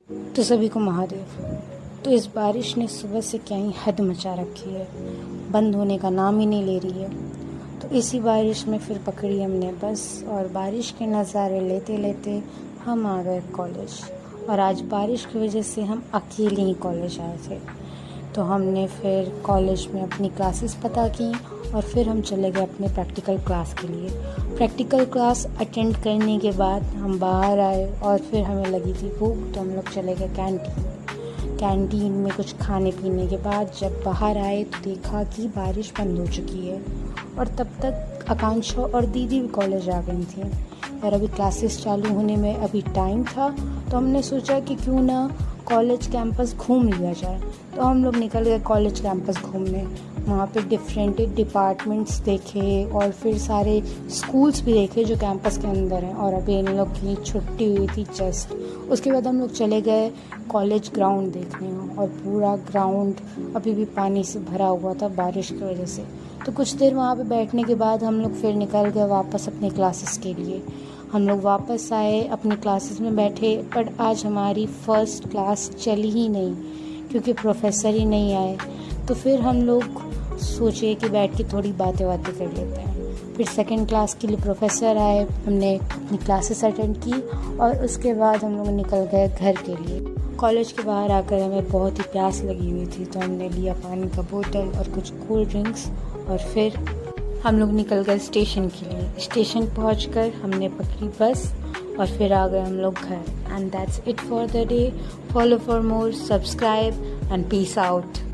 तो सभी को महादेव। तो इस बारिश ने सुबह से क्या ही हद मचा रखी है, बंद होने का नाम ही नहीं ले रही है। तो इसी बारिश में फिर पकड़ी हमने बस, और बारिश के नज़ारे लेते लेते हम आ गए कॉलेज। और आज बारिश की वजह से हम अकेले ही कॉलेज आए थे। तो हमने फिर कॉलेज में अपनी क्लासेस पता की और फिर हम चले गए अपने प्रैक्टिकल क्लास के लिए। प्रैक्टिकल क्लास अटेंड करने के बाद हम बाहर आए और फिर हमें लगी थी भूख, तो हम लोग चले गए कैंटीन में कुछ खाने पीने के बाद जब बाहर आए तो देखा कि बारिश बंद हो चुकी है। और तब तक आकांक्षा और दीदी भी कॉलेज आ गई थी और अभी क्लासेस चालू होने में अभी टाइम था। तो हमने सोचा कि क्यों ना कॉलेज कैंपस घूम लिया जाए। तो हम लोग निकल गए कॉलेज कैंपस घूमने। वहाँ पे डिफरेंट डिपार्टमेंट्स देखे और फिर सारे स्कूल्स भी देखे जो कैंपस के अंदर हैं। और अभी इन लोग की छुट्टी हुई थी जस्ट। उसके बाद हम लोग चले गए कॉलेज ग्राउंड देखने, और पूरा ग्राउंड अभी भी पानी से भरा हुआ था बारिश की वजह से। तो कुछ देर वहाँ पे बैठने के बाद हम लोग फिर निकल गए वापस अपने क्लासेस के लिए। हम लोग वापस आए, अपनी क्लासेस में बैठे, बट आज हमारी फ़र्स्ट क्लास चली ही नहीं क्योंकि प्रोफेसर ही नहीं आए। तो फिर हम लोग सोचे कि बैठ के थोड़ी बातें कर लेते हैं। फिर सेकंड क्लास के लिए प्रोफेसर आए, हमने अपनी क्लासेस अटेंड की और उसके बाद हम लोग निकल गए घर के लिए। कॉलेज के बाहर आकर हमें बहुत ही प्यास लगी हुई थी, तो हमने लिया पानी का बोतल और कुछ कोल्ड ड्रिंक्स और फिर हम लोग निकल गए स्टेशन के लिए। स्टेशन पहुंचकर हमने पकड़ी बस और फिर आ गए हम लोग घर। And that's it for the day. Follow for more, subscribe and peace out.